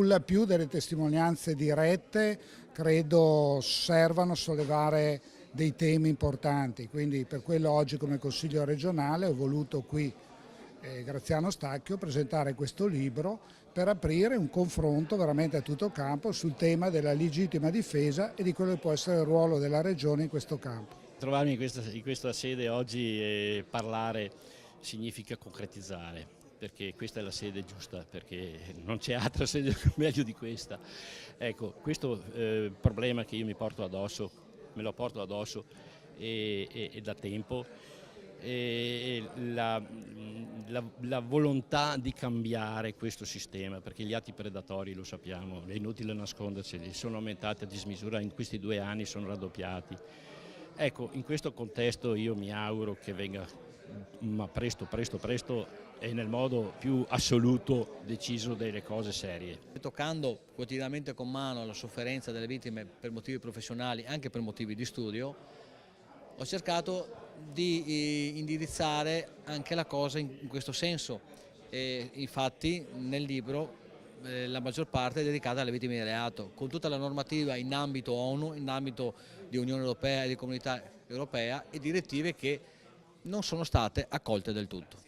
nulla più delle testimonianze dirette credo servano a sollevare dei temi importanti, quindi per quello oggi come Consiglio regionale ho voluto qui Graziano Stacchio presentare questo libro per aprire un confronto veramente a tutto campo sul tema della legittima difesa e di quello che può essere il ruolo della Regione in questo campo. Trovarmi in questa sede oggi e parlare significa concretizzare, perché questa è la sede giusta, perché non c'è altra sede meglio di questa. Ecco, questo problema che io mi porto addosso, me lo porto addosso e da tempo, e la volontà di cambiare questo sistema, perché gli atti predatori, lo sappiamo, è inutile nasconderceli, sono aumentati a dismisura, in questi 2 anni sono raddoppiati. Ecco, in questo contesto io mi auguro che venga, ma presto e nel modo più assoluto deciso delle cose serie. Toccando quotidianamente con mano la sofferenza delle vittime per motivi professionali, anche per motivi di studio, ho cercato di indirizzare anche la cosa in questo senso. E infatti nel libro la maggior parte è dedicata alle vittime di reato, con tutta la normativa in ambito ONU, in ambito di Unione Europea e di Comunità Europea e direttive che non sono state accolte del tutto.